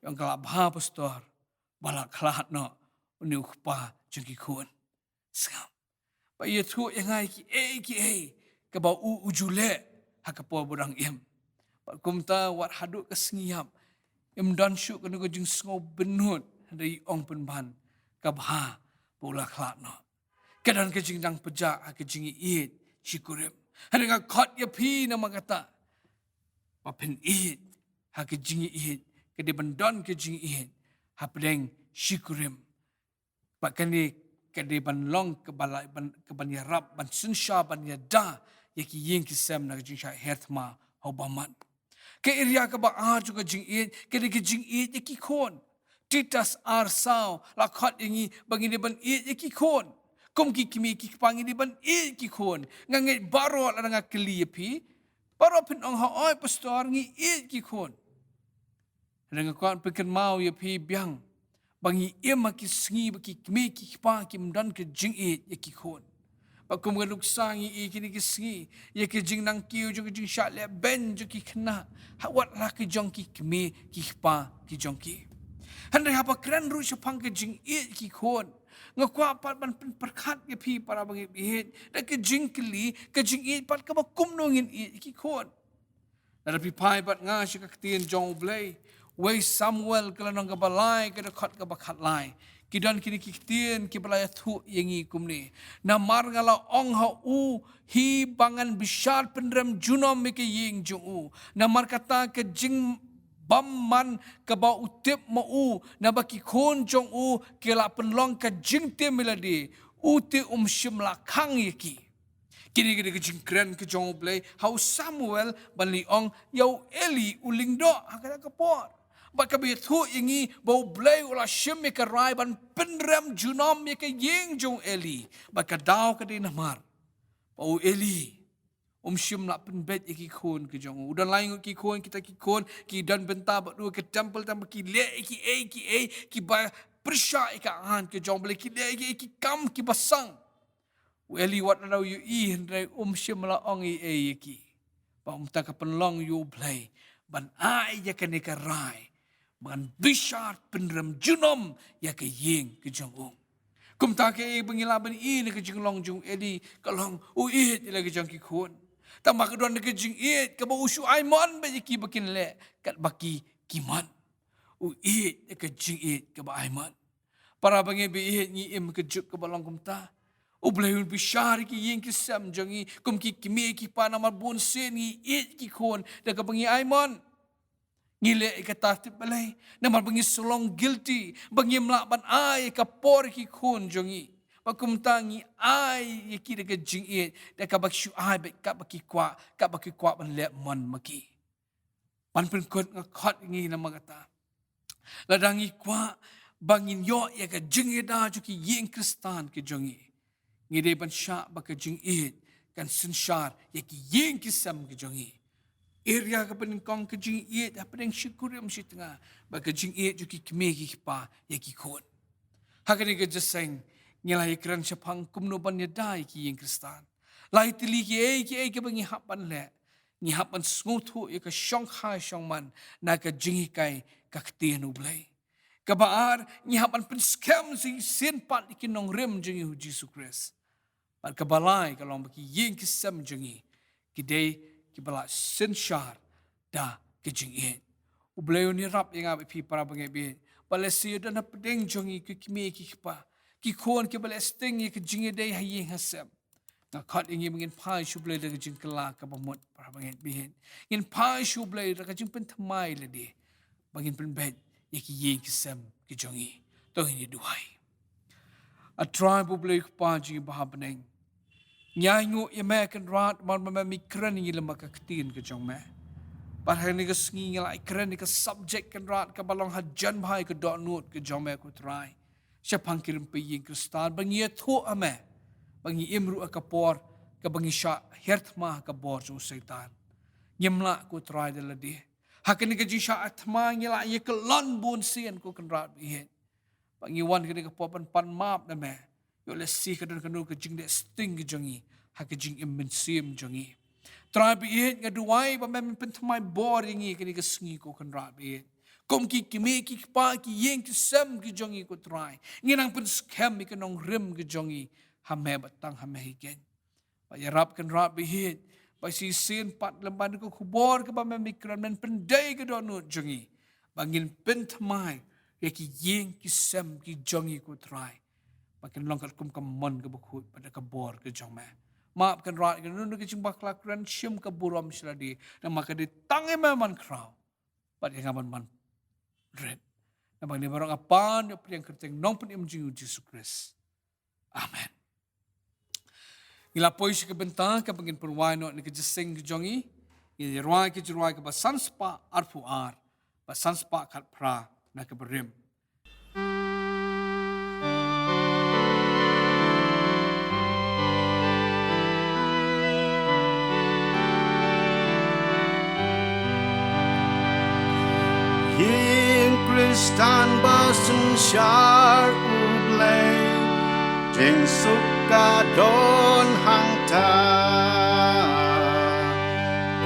yang kalap ha pastor balak lat no uni ukpa jong ki kun skam pa ye tu yang ai ki ke bau ujule hakapo burang im kumta wat haduk kesengiap im dan syuk kena jing sngo benut dari ong penban kabha bola klatno kedan ke jing dang pejak ke jing it syukurim hanga khot ya phi na makata papen it ha ke jing it ke de bandon ke jing it ha pedeng syukurim pakani kade ban long ke balai ban ya rap ban sinsha ban ya da yaki yeng kisem na jing sha herthma hobaman ke area ka ba juga jing e ke de jing e yaki khon titas ar sao la khat yangi bangini ban e yaki khon kom ki kimi ki pangi di ban e ki khon ngangai baro la nga kli pi baro pin ong ha oi pastor ngi e ki khon ranga kwan pikan mau ya pi biang bangi ema ki sngi ki kimi ki pa ki mdan ke jing e ki khon pakum ga luk sangi e ki ki sngi ye ki jing nang kiu ju jing sha le ben ju ki khna ha wat la ki jong ki kimi ki pa ki jong ki handai ha pa kran ru shapang ke jing e ki khon ngakwa pat ban perkhat ye pi para bangi bihet da ke jing kli ke jing e pat ka ba kum nongin e ki khon da pi pai pat nga shi ka tien jong blai wei Samuel kala nang ka balai ka khat ka bakhat lai kidan kini kitien ki balai thu yengi kumni na mar ngala ong ha u hi bangan bishar pendram junom me ke ying ju u na mar kata ke jing bam man ka ba utip mo u na ba ki khon jong u ke la penlong ka jing te meladi u te shim la khang yeki kini kini ke jing kren ke jong blai how Samuel ban li ong yo Eli uling do hakata ka por baka bi thu ingi bo blai ula shim me ka rai ban penram junom me ke ying jong Eli baka daw ka din mar bo Eli shim la pen bet ki khon ke jong udan lain ki khon kita ki khon ki dan benta ba du ke temple tam ki le ki ba persha ka han ke jong blai ki le ki kam ki basang Eli wat na you i ndai shim la ong e ki ba ta ka penlong you blai ban ai ya ka ne ka rai ban bishar penram junom ya ke ying ke jong kum ta ke bengila ban i ne ke jing long jung Eli kalong u i le ke jong ki khon ta mak don ke jing i ke ba usu ai mon ba ki bakin le kat baki kiman u i ke jing i ke ba ai mon para bangi bi i ni im ke juk ke balong kum ta u blehun bishar ki ying ki sam jongi kum ki kimi ki pa na mar bon sen ni i ki khon da ke bangi ai mon ngile ka tartib balai namar bangi solong guilty bangi mla ban ai ka por ki khon jongi pakum tangi ai ki de jing e de ka bak shu ai be ka baki kwa ban le mon maki pan pen kot nga khat ngi na magata ladangi kwa bangin yo ya ka jing e da ju ki yeng kristan ki jongi ngi de ban sha bak jing e kan sin shar ya ki yeng ki sam ki jongi area ka pening kong ke jing e da pening syukurim si tengah ba ke jing e ju ki kme ki pa ya ki khon hakani ke jeseng ngilai kran syapang kumno ban ya dai ki yeng kristan lai tili ki ke bangi hapan le ni hapan smuthu ya ka shanghai shangman na ka jing kai ka ktien ublai ka baar ni hapan pen scam si sen pat ki nong rem jing hu Jesus Christ pat ka balai ka long ki yeng ki sam jing ki dei ki bala sin shar da ke jing e u bleu ni rap inga pi para bangai be bala si da na pedeng jongi ki kimi ki pa ki khon ki bala sting ki jing e dei hayi hasam na khat ingi mengin pai shu bleu da jing kala ka bamot para bangai be in pai shu bleu da jing pen thamai le de bangin pen bet ki yin ki sam ki jongi to ni duai a tribe bleu pa ji ba beneng nyai ngu American rat man mi kran ni lama ka ktin ke jong me par hani ka sngi ngala kran ni ka subject kan rat ka balong hajan bhai ka dot note ke jong me ko try syapang kirim pe yin kristal bangi thu ame bangi imru ka por ka bangi sha herthma ka bor jo setan nyemla ko try de ladi hakani ka ji sha athma ngala ye ka lon bun sien ko kan rat bi bangi wan ka por pan map na me yo le si ka don kanu ka jing de sting ka jongi ha ka jing im sim jongi try bi it nga duai ba mem pen tmai boring ni ka sngi ko kan ra bi kom ki kimi ki pa ki yeng ki sam ki jongi ko try nginang pen scam mi ka nong rim ki jongi ha me batang ha me higen ba ya rap kan ra bi hit ba si sin pat lemban ko khubor ka ba mem mikran men pen dai ka don no jongi bangin pen tmai ya ki yeng ki sam ki jongi ko try makin longkat kum kamon ke bukhut pada ke bor ke jong me maap kan rat kan nu ke jimba klakran syim ke buram siladi na maka di tangi man kraw pad yang aman man red na bang ni barang apan yo priang kerteng nong pen im Jesus Christ Amen. Ila pois ke bentang ke pengin perwai no ni ke jesing ke jongi, ini ruai ke juruai ke basan spa arfu ar, basan spa kat pra na ke berim. Yin Kristan basen syar ublay Jeng suka don hang ta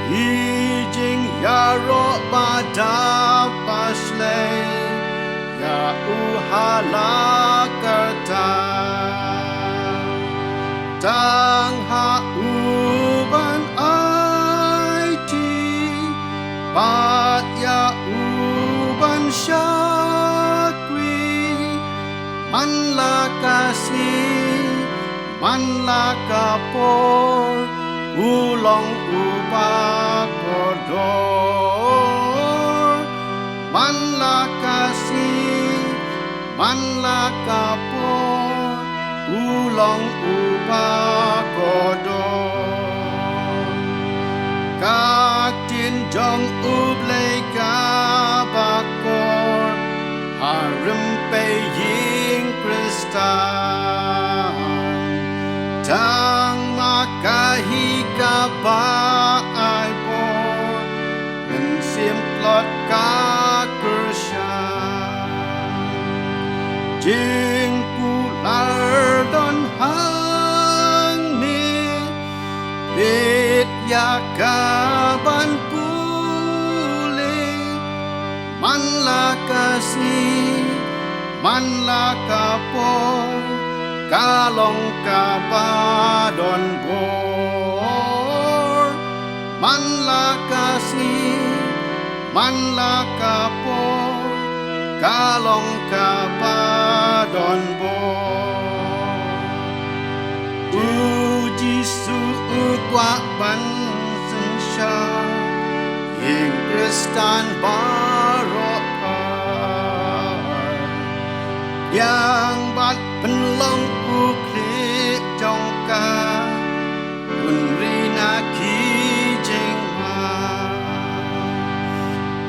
Ijing yaro pada paslay Ya uhala kerta Tang ha uban aiti Pat ya uban syakwi Manla kasih Manla kapor Ulong upa kodor Manla kasih Manla kapor Ulong upa kodor Katin jong ublay ka bakor Harum peying Kristan Tang makahi ka ba ay bor Mensimplot ka kersyan Jing pular don hang ni Bit yakaban pulih Manla kasih Manla kapor Kalong kabadon bor Manla kasih Manla kapor Kalong kabadon bor Uji suukwa ban sensya Ing Kristan barokah Yang bat penlong uklik jongka Unrina ki jengma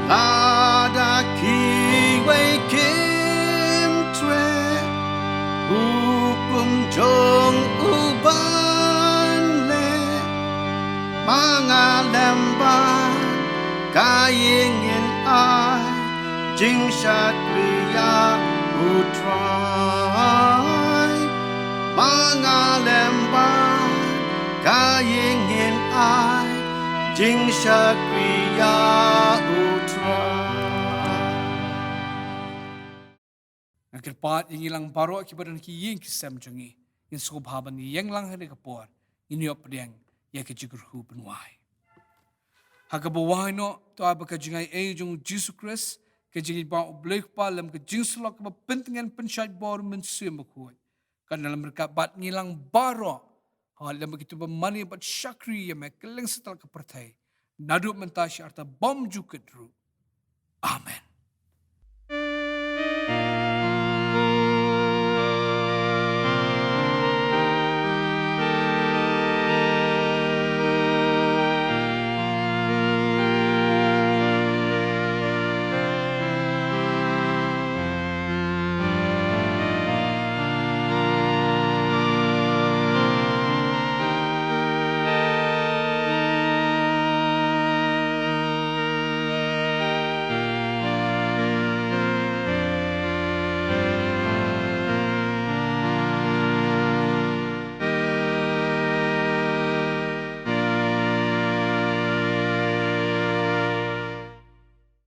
Lada ki wei kim tue Hukum jong uban le Mga lemban Kayingin ai Jing syatria utrai Mga lemban Kayingin ai Jing syatria utrai Nakirpat yang ilang baro akibat ki ying kisam jongi, in subhaban yang lang hari kapor, in yop pedeng ya ke jigurhu benwai. Hagabawai no to abaka jingai jong Jesus Christ ke jingi ba oblek pa lam ke jingslok ba pentingan pensyat bor mensum bakut. Kan dalam mereka bat ngilang baro hal lam begitu bermani bat syakri ya me keleng setel ke pertai. Naduk mentasy arta bom juketru. Amen.